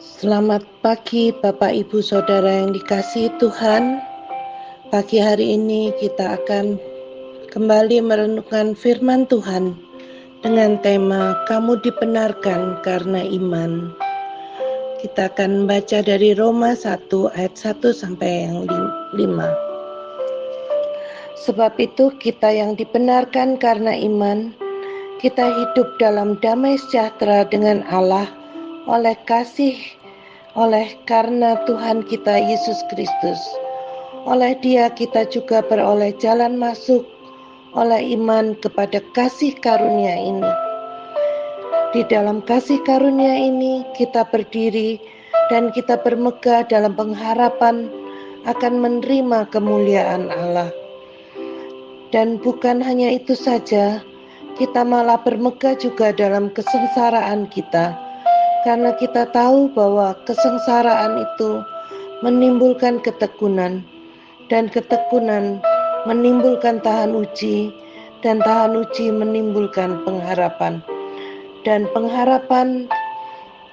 Selamat pagi Bapak Ibu Saudara yang dikasihi Tuhan. Pagi hari ini kita akan kembali merenungkan firman Tuhan dengan tema Kamu dibenarkan karena iman. Kita akan membaca dari Roma 1 ayat 1 sampai yang 5. Sebab itu kita yang dibenarkan karena iman, kita hidup dalam damai sejahtera dengan Allah oleh karena Tuhan kita Yesus Kristus. Oleh Dia kita juga beroleh jalan masuk oleh iman kepada kasih karunia ini. Di dalam kasih karunia ini kita berdiri dan kita bermegah dalam pengharapan akan menerima kemuliaan Allah. Dan bukan hanya itu saja, kita malah bermegah juga dalam kesengsaraan kita, karena kita tahu bahwa kesengsaraan itu menimbulkan ketekunan, dan ketekunan menimbulkan tahan uji, dan tahan uji menimbulkan pengharapan. Dan pengharapan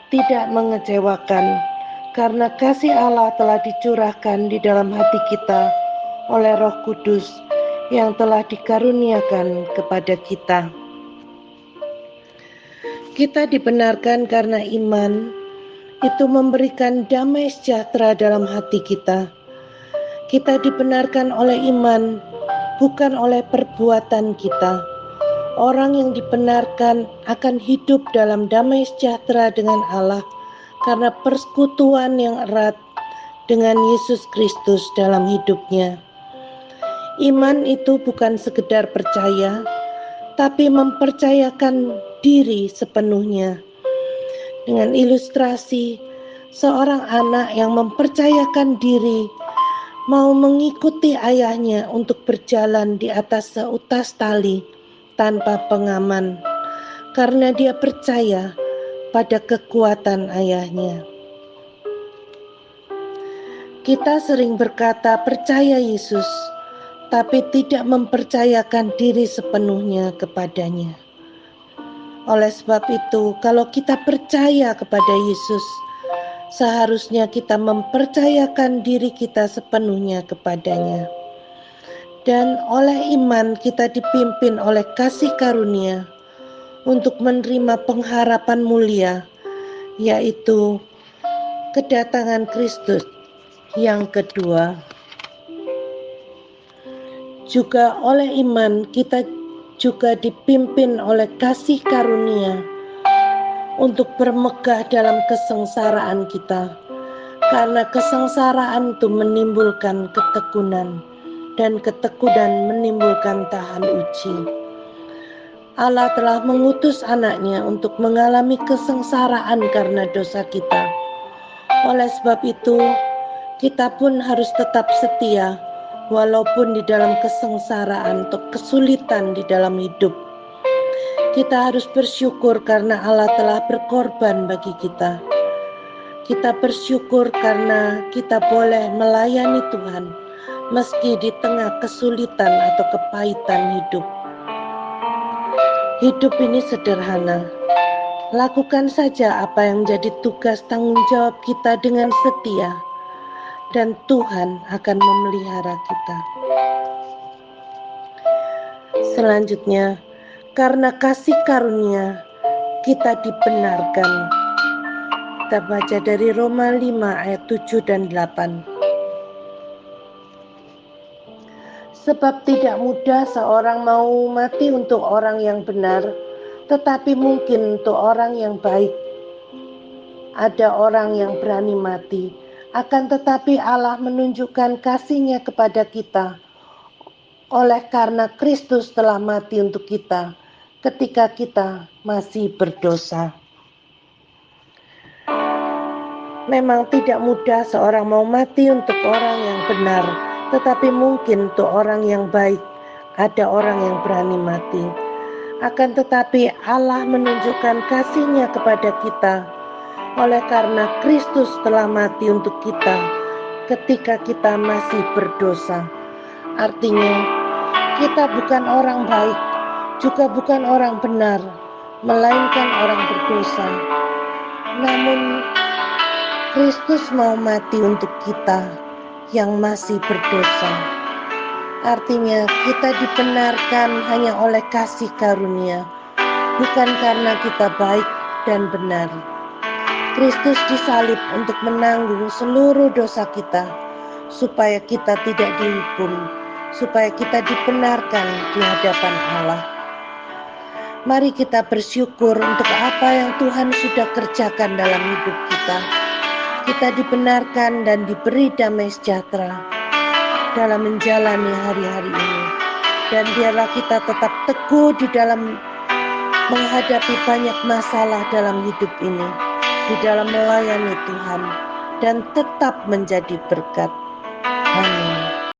tidak mengecewakan, karena kasih Allah telah dicurahkan di dalam hati kita oleh Roh Kudus yang telah dikaruniakan kepada kita. Kita dibenarkan karena iman, itu memberikan damai sejahtera dalam hati kita. Kita dibenarkan oleh iman, bukan oleh perbuatan kita. Orang yang dibenarkan akan hidup dalam damai sejahtera dengan Allah karena persekutuan yang erat dengan Yesus Kristus dalam hidupnya. Iman itu bukan sekedar percaya, tapi mempercayakan diri sepenuhnya. Dengan ilustrasi, seorang anak yang mempercayakan diri mau mengikuti ayahnya untuk berjalan di atas seutas tali tanpa pengaman, karena dia percaya pada kekuatan ayahnya. Kita sering berkata percaya Yesus, tapi tidak mempercayakan diri sepenuhnya kepadanya. Oleh sebab itu, kalau kita percaya kepada Yesus, seharusnya kita mempercayakan diri kita sepenuhnya kepadanya. Dan oleh iman kita dipimpin oleh kasih karunia untuk menerima pengharapan mulia, yaitu kedatangan Kristus yang kedua. Juga oleh iman kita juga dipimpin oleh kasih karunia untuk bermegah dalam kesengsaraan kita, karena kesengsaraan itu menimbulkan ketekunan, dan ketekunan menimbulkan tahan uji. Allah telah mengutus anaknya untuk mengalami kesengsaraan karena dosa kita. Oleh sebab itu, kita pun harus tetap setia walaupun di dalam kesengsaraan atau kesulitan di dalam hidup. Kita harus bersyukur karena Allah telah berkorban bagi kita. Kita bersyukur karena kita boleh melayani Tuhan meski di tengah kesulitan atau kepahitan hidup. Hidup ini sederhana. Lakukan saja apa yang menjadi tugas tanggung jawab kita dengan setia, dan Tuhan akan memelihara kita. Selanjutnya, karena kasih karunia kita dibenarkan. Kita baca dari Roma 5 ayat 7 dan 8. Sebab tidak mudah seorang mau mati untuk orang yang benar, tetapi mungkin untuk orang yang baik. Ada orang yang berani mati, akan tetapi Allah menunjukkan kasih-Nya kepada kita oleh karena Kristus telah mati untuk kita ketika kita masih berdosa. Memang tidak mudah seorang mau mati untuk orang yang benar, tetapi mungkin untuk orang yang baik. Ada orang yang berani mati. Akan tetapi Allah menunjukkan kasih-Nya kepada kita oleh karena Kristus telah mati untuk kita ketika kita masih berdosa. Artinya, kita bukan orang baik, juga bukan orang benar, melainkan orang berdosa. Namun Kristus mau mati untuk kita yang masih berdosa. Artinya kita dibenarkan hanya oleh kasih karunia, bukan karena kita baik dan benar. Kristus disalib untuk menanggung seluruh dosa kita, supaya kita tidak dihukum, supaya kita dibenarkan di hadapan Allah. Mari kita bersyukur untuk apa yang Tuhan sudah kerjakan dalam hidup kita. Kita dibenarkan dan diberi damai sejahtera dalam menjalani hari-hari ini. Dan biarlah kita tetap teguh di dalam menghadapi banyak masalah dalam hidup ini, di dalam melayani Tuhan, dan tetap menjadi berkat. Amin.